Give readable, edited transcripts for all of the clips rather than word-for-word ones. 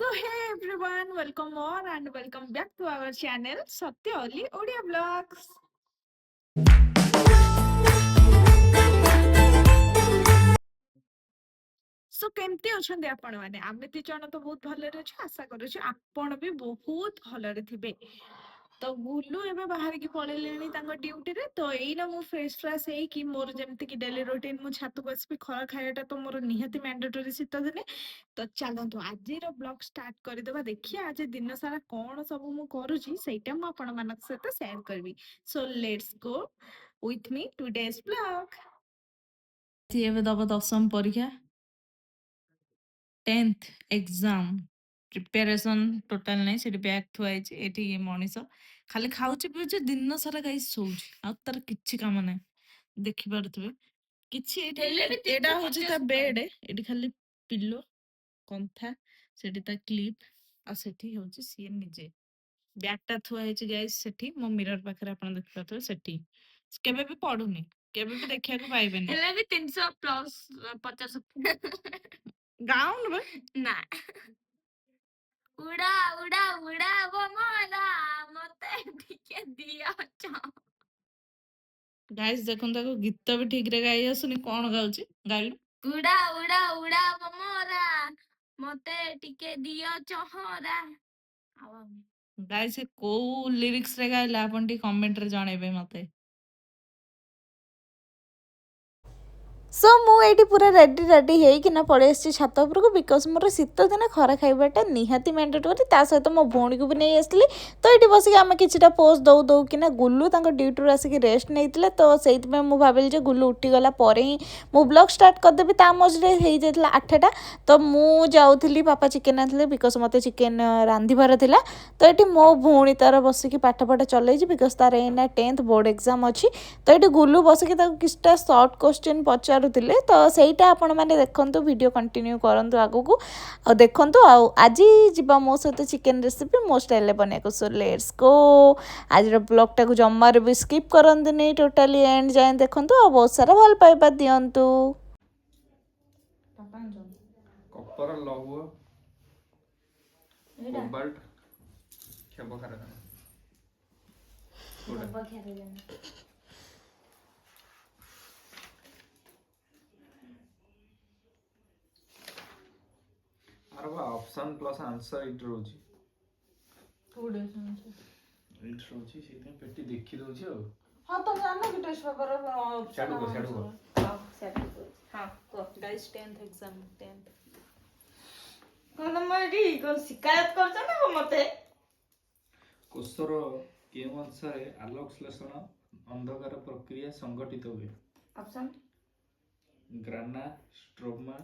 So hey everyone, welcome on and welcome back to our channel Satyali Odia Vlogs. So କେମିତି ଅଛନ୍ତି ଆପଣ ମାନେ? ଆମେ ଦି ଜଣ ତ ବହୁତ ଭଲରେ ଅଛୁ, ଆଶା କରୁଛୁ ଆପଣ ବି ବହୁତ ଭଲରେ ଥିବେ। ତ ଗୁଲୁ ଏବେ ବାହାରିକି ପଳେଇଲେଣି ତାଙ୍କ ଡ୍ୟୁଟିରେ, ତ ଏଇନା ମୁଁ ଫ୍ରେଶ ହେଇକି ମୋର ଯେମିତି କି ଡେଲି ରୁଟିନ ମୁଁ ଛାତକୁ ଆସିବି, ଖରା ଖାଇବାଟା ତ ମୋର ନିହାତି ମ୍ୟାଣ୍ଡେଟୋରି ଶୀତ ଦିନେ। ତ ଚାଲନ୍ତୁ ଆଜିର ବ୍ଲଗ ଷ୍ଟାର୍ଟ କରିଦେବା। ଦେଖିଆ ଆଜି ଦିନ ସାରା କଣ ସବୁ ମୁଁ କରୁଛି ସେଇଟା ମୁଁ ଆପଣମାନଙ୍କ ସହିତ ସେୟାର କରିବି। So let's go with me today's blog. ସିଏ ଏବେ ଦବ ଦଶମ ପରୀକ୍ଷା, 10th ଏକ୍ସାମ ପ୍ରିପାରେସନ୍ ଟୋଟାଲ ନାହିଁ। ସେଠି ବ୍ୟାଗ୍ ଥୁଆ ହେଇଛି, ଏଠି ଇଏ ମଣିଷ ଖାଲି ଖାଉଛି ପିଉଛି ଦିନ ସାରା ଗାଈ ଶୋଉଛି, ଆଉ ତାର କିଛି କାମ ନାହିଁ। ଦେଖିପାରୁଥିବେ କିଛି ଏଇଟା ହଉଛି ତା ବେଡ୍, ଏଠି ଖାଲି ପିଲୋ କନ୍ଥା, ସେଠି ତା କ୍ଲିପ୍, ଆଉ ସେଠି ହଉଛି ସିଏ ନିଜେ। ବ୍ୟାଗ୍ ଟା ଥୁଆ ହେଇଛି ଗାଇସ୍ ସେଠି ମୋ ମିରର ପାଖରେ, ଆପଣ ଦେଖିପାରୁଥିବେ ସେଠି। କେବେ ବି ପଢୁନି, କେବେ ବି ଦେଖିବାକୁ ପାଇବେନି। ହେଲେ ବି 300 ପ୍ଲସ୍ 50 ଗାଉନ ବେ ନା ଉଡା ଉଡା ଉଡା ଭମରା ମତେ ଟିକେ ଦିଅ ଗାଇସ୍ ଦେଖନ୍ତୁ, ତାକୁ ଗୀତ ବି ଠିକ ରେ ଗାଇ ଆସୁନି, କଣ ଗାଉଛି ଗାଇଲୁ। ଉଡା ଉଡା ଉଡା ଭମରା ମତେ ଟିକେ ଦିଅ ଚହରା। ଗାଇସ୍ କୋଉ ଲିରିକ୍ସ ରେ ଗାଇଲା ଆପଣ ଟିକେ କମେଣ୍ଟ ରେ ଜଣେଇବେ ମତେ। ସୋ ମୁଁ ଏଇଠି ପୁରା ରେଡ଼ି ହେଇକିନା ପଳେଇ ଆସିଛି ଛାତ ଉପରକୁ, ବିକଜ ମୋର ଶୀତ ଦିନେ ଖରା ଖାଇବାଟା ନିହାତି ମ୍ୟାଣ୍ଡେଟୋରି। ତା ସହିତ ମୋ ଭଉଣୀକୁ ବି ନେଇ ଆସିଥିଲି। ତ ଏଇଠି ବସିକି ଆମେ କିଛିଟା ପୋଜ୍ ଦଉକିନା, ଗୁଲୁ ତାଙ୍କ ଡ୍ୟୁଟିରୁ ଆସିକି ରେଷ୍ଟ ନେଇଥିଲେ, ତ ସେଇଥିପାଇଁ ମୁଁ ଭାବିଲି ଯେ ଗୁଲୁ ଉଠିଗଲା ପରେ ହିଁ ମୁଁ ବ୍ଲଗ୍ ଷ୍ଟାର୍ଟ କରିଦେବି। ତା ମଝିରେ ହେଇଯାଇଥିଲା 8ଟା, ତ ମୁଁ ଯାଉଥିଲି, ବାପା ଚିକେନ୍ ଆଣିଥିଲେ ବିକଜ ମୋତେ ଚିକେନ୍ ରାନ୍ଧିବାର ଥିଲା। ତ ଏଠି ମୋ ଭଉଣୀ ତାର ବସିକି ପାଠ ଚଲେଇଛି, ବିକଜ ତାର ଏଇନା 10th ବୋର୍ଡ଼ ଏକ୍ଜାମ୍ ଅଛି। ତ ଏଠି ଗୁଲୁ ବସିକି ତାକୁ କିଛିଟା ସର୍ଟ କ୍ୱେଶ୍ଚିନ୍ ପଚାରୁଥିଲେ, ତ ସେଇଟା ଆପଣମାନେ ଦେଖନ୍ତୁ, ଭିଡ଼ିଓ କଣ୍ଟିନ୍ୟୁ କରନ୍ତୁ ଆଗକୁ, ଆଉ ଦେଖନ୍ତୁ। ଆଉ ଆଜି ଯିବା ମୋ ସହିତ ଚିକେନ୍ ରେସିପି ମୋ ଷ୍ଟାଇଲ୍ରେ ବନେଇବାକୁ। ସୋ ଲେଟ୍ସ ଗୋ। ଆଜିର ବ୍ଲଗ୍ଟାକୁ ଜମାରୁ ବି ସ୍କିପ୍ କରନ୍ତୁନି, ଟୋଟାଲି ଏଣ୍ଡ ଯାଏଁ ଦେଖନ୍ତୁ, ଆଉ ବହୁତ ସାରା ଭଲ ପାଇବା ଦିଅନ୍ତୁ। କପର, ଲୌହ, କୋବାଲ୍ଟ, କ୍ଷେପକାରକ। ଆର ଅପସନ୍ ପ୍ଲସ୍ ଆନ୍ସର ଏଇଠି ରହୁଛି, ଏଇଠି ରହୁଛି, ସେଇଥିପାଇଁ ପେଟି ଦେଖି ଦଉଛି ଆଉ। ହଁ ତ ଜାଣିନ କି ଟେଷ୍ଟ ପେପର ଛାଡୁ ହଁ କୁହ ଗାଇସ୍। 10th ଏକ୍ସାମ୍, 10th କଣ ତମ ଏଠି ଶିକାୟତ କରୁଛ ନା ମତେ? କୋଷର କେଉଁ ଅଂଶରେ ଆଲୋକ ଶ୍ଳେଷଣ ଅନ୍ଧକାର ପ୍ରକ୍ରିୟା ସଂଗଠିତ ହୁଏ? Option ଗ୍ରାନା, stroma.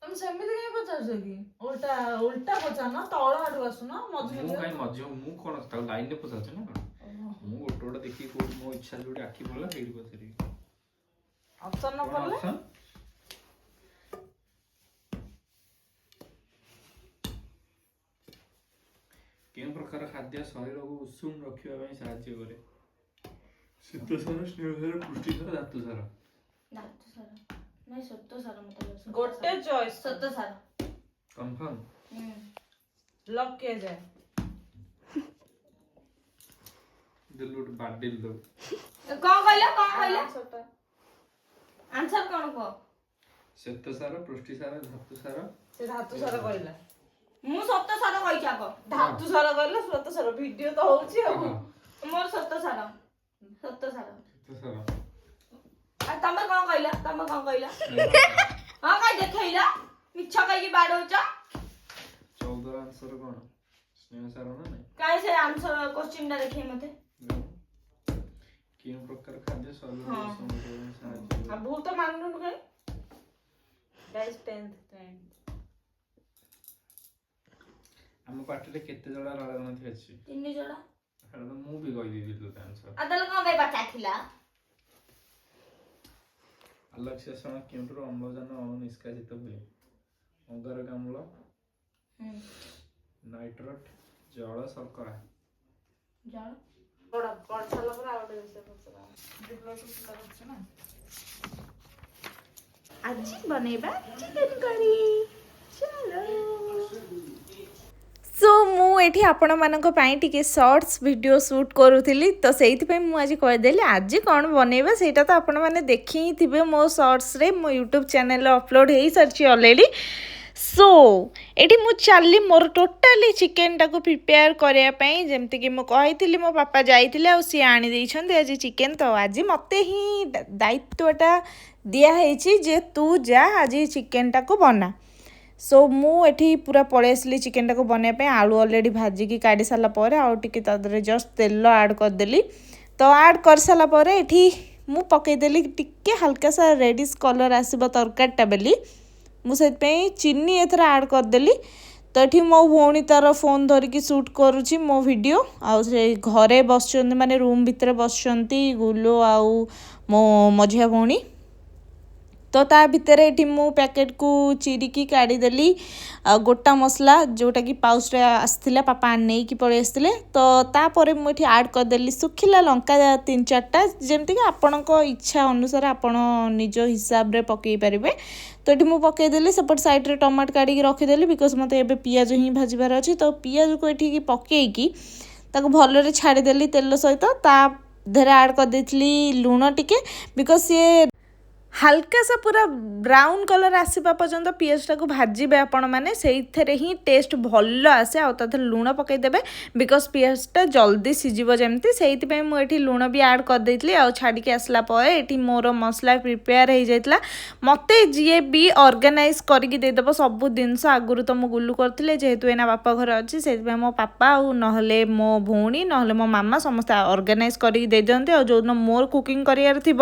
ତମେ ସେମିତି କାଇଁ ପଚାରୁଛ କି? ଉଲ୍ଟା ପଚାରୁନ, ତଳ ଆଡୁ ଆସୁନ ମୁଁ କାଇଁ ମଝିରେ, ମୁଁ କଣ ତାକୁ ଲାଇନରେ ପଚାରୁଛି ନା କଣ? ମୁଁ ଗୋଟେ ଦେଖିକି କୋଉଠି ମୋ ଇଚ୍ଛା ଯୋଉଠି ଆଖି ପଡ଼ିଲା ସେଇଠି ପଚାରିବି। ଅପସନ୍ ନ ପଡିଲେ କେଉଁ ପ୍ରକାର ଖାଦ୍ୟ ଶରୀରକୁ ଉଷୁମ ରଖିବା ପାଇଁ ସାହାଯ୍ୟ କରେ? ଶ୍ଵେତସାର, ସ୍ନେହସାର, ପୁଷ୍ଟିସାର, ଧାତୁସାର। ଗୋଟେ ଚଏସ୍ କନଫର୍ମ? ଲକ୍ କିଆଯାଏ। ଦିଲ୍ଲୀ ଗୋଟେ ବାଡେଇଲି ଦବୁ। କଣ କହିଲ ଆନ୍ସର କଣ କୁହ? ଶ୍ଵେତସାର, ପୁଷ୍ଟିସାର, ଧାତୁସାର। ସେ ଧାତୁସାର କହିଲା, ମୁଁ ସପ୍ତସାର କହିଛି ଆଗ। ଧାତୁସାର କହିଲା, ଶ୍ଵେତସାର ଭିଡିଓ ତ ହଉଛି ଆଉ। ମୋର ସପ୍ତସାର। ଆଉ ତମେ କଣ କହିଲ? ହଁ କାଇଁ ଦେଖେଇଲ, ମିଛ କହିକି ବାଡଉଛ। 14 ଆନ୍ସର କଣ? ସ୍ନେହସାର ନା ନାଇଁ? କାଇଁ ସେ ଆନ୍ସର କ୍ୱେଶ୍ଚିନ୍ ଟା ଦେଖେଇ ମତେ। କେଉଁ ପ୍ରକାର ଖାଦ୍ୟ ଶରୀରକୁ ଉଷୁମ ରଖିବା ପାଇଁ ସାହାଯ୍ୟ କରେ? ଆଉ ଭୁଲ ତ ମାନୁନୁ କାଇଁ? ଗାଇସ୍ 10th ଆମ ପାଟିରେ କେତେ ଯୋଡ଼ା ରଳଗ୍ରନ୍ଥି ଅଛି? 3 ଯୋଡ଼ା। ମୁଁ ବି କହିଦେଇଥିଲି ତୋତେ ଆନ୍ସର। ଆଉ ତାହେଲେ କଣ ପାଇଁ ପଚାରିଥିଲ? ଆଲୋକ ଶ୍ଳେଷଣ କେଉଁଠାରୁ ଅମ୍ଳଜାନ ଅଣୁ ନିଷ୍କାସିତ ହୁଏ? ଅଙ୍ଗାରକାମ୍ଳ, ନାଇଟ୍ରୋଜେନ, ଜଳ, ଶର୍କରା। ଜଳ। ପଢ ସାରିଲା ପରେ ଆଉ ଗୋଟେ ବିଷୟ ପଚାର। ଆଜି ବନେଇବା ଚିକେନ କରି। सो मुझे आपण मानक टिके शॉर्ट्स वीडियो शूट करूली तो से मुझे कहीदेली आज कौन बनइबा सेटा तो आपण मैंने देखी ही थे मो शॉर्ट्स रे मो यूट्यूब चैनल अपलोड हो सारी ऑलरेडी। सो ये मु चली मोर टोटाली चिकेन टाको प्रिपेयर करने जमती कि मुझे मो पापा जाइए सी आनी आज चिकेन तो आज मत ही दायित्वटा दिखाई जे तू जा आज चिकेन टाको बना। सो मुझे पूरा पलि आसली चिकेन टाको बनवाई आलू ऑलरेडी भाजिकी काढ़ी सारापर आउ टे तादरे जस्ट तेल ऐड करदेली तो ऐड कर सारापर ये मु पकईदेली टिके हल्का सा रेडिश कलर आसब तरकारीटा बेली मुझे चीनी एथर ऐड करदेली तो ये मो भौणी तार फोन धरिकी शूट करुँची मो वीडियो आउ से घरे बस माने रूम भितर बस गुलो आउ मो मझिया भौणी तो ता भितर ये मु पैकेट को चिरिकी काढ़ीदेली गोटा मसला जोटा कि पाउच रे आसला पापा नहीं कि पड़े आसते तो तापर मुझे ऐड करदेली सुखिला लंका 3-4टा जमती कि आपण इच्छा अनुसार आपण निज हिसाब रे पकई पारे तो ये मुझे पकईदेली सेपट साइड रे टमाटो काढ़ी रखीदेली बिकज मत ए पियाज ही भाजबार अच्छी तो पियाज को ये पकईकी भलरे छाड़ीदेली तेल सहित ता देहरे ऐड करदेली लुण टिके बिकज सी हल्का सा पूरा ब्राउन कलर आसवा पर्यंत पियाजटा को भाजबे आपण मैंने से ही टेस्ट भल आसे आ लुण पकईदेवे बिकज पियाजटा जल्दी सीझिब जमती से मुझे लुण भी ऐड करदेली आ छाड़ी आसला ये मोर मसला प्रिपेयर हो जाता मत जी भी ऑर्गेनाइज करके देदेव सब जिनस आगुरी तो मु गुल्लू करते जेहेतु एना बापा घर अच्छी से मो पापा आउ नहले मो भौणी नहले मो मामा समस्त ऑर्गेनाइज करके दे दिंते और जो मोर कुकिंग करार थी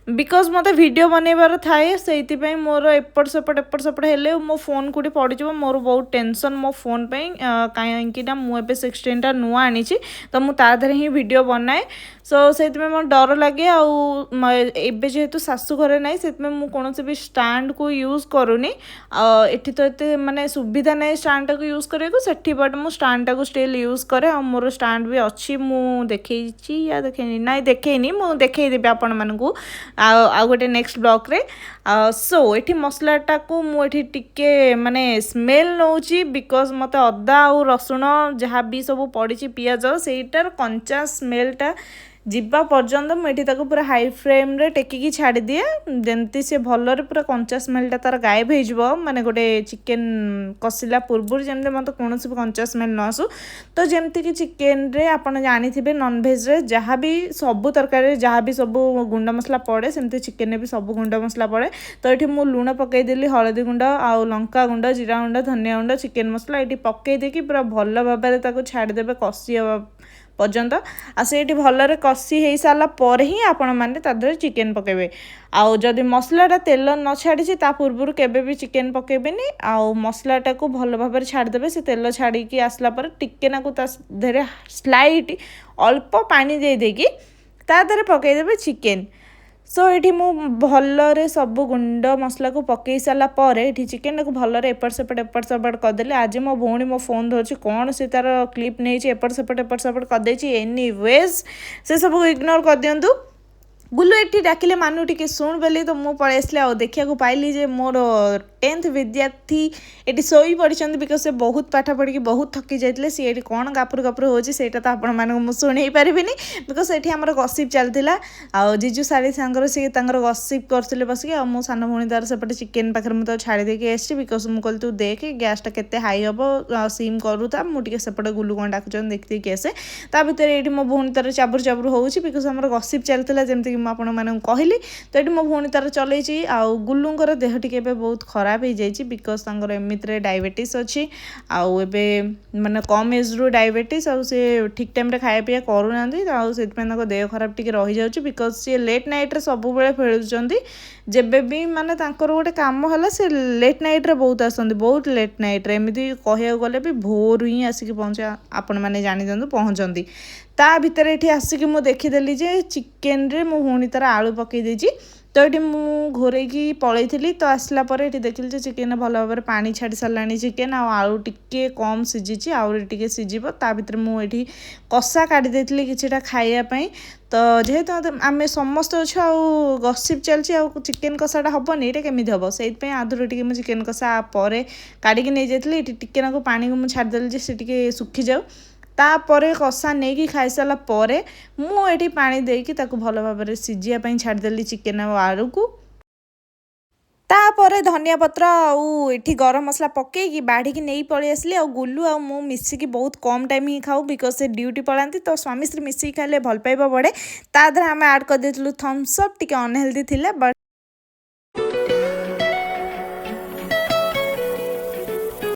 बिकज मत वीडियो बनइबार थाए से मोर एपट सेपट हेले मो फोन कूटी पड़ज मोर बहुत टेंशन मो फोन पे कहीं मुझे 16टा नुआ आनी तो मुझे ही वीडियो बनाए सो से मोर डर लगे आबे जेहेतु शाशु घरे ना से कौन भी स्टैंड को यूज करूनी एठी तो ये माने सुविधा ना स्टैंड को यूज करने बट मु स्टैंड को स्टिल यूज करे मोर स्टैंड भी अच्छी मु देखी या देखेनी ना देखेनी मु देखईदेवी आपण मानू आ गोटे नेक्स्ट ब्लॉक रे सो ये मसलाटा को मुझे टिके माने स्मेल नौची बिकज मत अदा आ रसुण जहाँ भी सब पड़ी पियाज सेटार कंचा स्मेलटा जीवा पर्यंत मुझे पूरा हाई फ्लेम रे टेकिकी छाड़ी दिए जमती से भलरे पूरा कंचा स्मेलटा तार गायब हो माने गोटे चिकेन कषिला पूर्व जमी मत कौन भी कंचा स्मेल न आसू तो जमती कि चिकेन रे आपन जानी थे नॉनभेज रे जहाँ भी सब तरकारी जहाँ भी सब गुंड मसला पड़े सेमती चिकेन भी सब गुंड मसला पड़े तो ये मुझे लुण पकईदेली हलदी गुंड आउ लंका गुंड जीरा गुंड धनिया गुंड चिकेन मसला ये पकई देकी पूरा भल भाव छाड़देवे कषि पर्यंत आसे भलरे कषि हो सारा पर ही आपण मैंने तादर चिकेन पकेबे आउ जदि मसलाटा तेल न छाड़ी ता पूर्व केबे भी चिकेन पकेबेनी आउ मसलाटा को भल भाव छाड़देवे से तेल छाड़ी आसला पर टिके ना देहरे स्लाइट अल्प पानी दे देकी ता देहरे पकईदेवे चिकेन सो ये मु भलरे सब गुंड मसला को पकई सारा पर ये चिकेन को भलरे एपट सेपट करदेली आज मो भौणी मो फोन धरची कौन से तार क्लिप नहीं एपट सेपट करदे एनीवेज से सब इग्नोर कर दिंतु गुल्लू ये डाकिले मानू टिके शुण बेली तो मु पलि आसली आ देखा पाइली जे मोर 10th विद्यार्थी ये शोई पड़ी बिकज से बहुत पाठ पढ़ी बहुत थकी जाते सी ये कौन गापुर गापुर होता तो आपण शुणी पारे बिकज ये आम गसिप चलता आ जीजू साड़ी सांगर सी गसिप करते बसिक मो सान भौणी तार सेपटे चिकेन पाखे मुझे छाड़ी देके आसी बिकज मुझे तू देख गैसटा केते हाई हम सिम करूता मुझे सेपटे गुल्लू कौन डाकुन देखी देखी आसे ता भर ये मो भौणी तार चाबुर चाबुर हो बिकज आम गसिप चलता जमती मुझे कहली तो ये मो भौणी तार चलई आउ गुल्लूंकर देह टिके बहुत खराब हो जाए बिकज एमती डायबिटीज अच्छी आउ एबे माने कम एज रु डायबिटीज आउ से ठीक टाइम रे खाया पिया करूना से देह खराब टिके रही जाउची बिकज सी लेट नाइट रे सब बेले फेलुचंदी जेबे भी माने तांकर गोटे काम है से लेट नाइट रे बहुत आसंदी बहुत लेट नाइट रे एमती कहया गले भी भोर ही आसिक पहुँचे आपण मैंने जानी दिंतु पहुँचती ता भितर ये आसिक मु देखीदेली जे चिकेन रे मो भौणी तार आलू पकई देछि तो ये घोरैकी पलैली तो आसला ये देखिली जे चिकेन भल भाव पानी छाड़ी सारा चिकेन आलू टिके कम सीझी आउरी टिके सीझिब ता भितर मुझे कषा काढ़ी देती किछिटा खाइबापी तो जेहेतु आम समस्त अच्छे आउ गसिप चलती आउ चिकेन कषाटा हेनी ये केमी हम से आधुरी टे मुझे चिकेन कषा पर काढ़ी नहीं जाती टिके नाक पानी को मुझे छाड़देली से सुखी जाऊ तापर कषा नहीं खाई सारा पर मुझे पानी देकी भल भाव सीझापी छाड़देली चिकेन आलू को तापर धनिया पत्र आठी गरम मसला पकईकी बाढ़ी नहीं पलि आसली आ गुलू आ मु मिसिकी बहुत कम टाइम ही खाऊ बिकज से ड्यूटी पलांती तो स्वामी स्त्री मिसिकी खाइले भल पाइबा बढ़े ता देहरे आम आड कर थम्स अप टिके अनहेल्दी थिला बट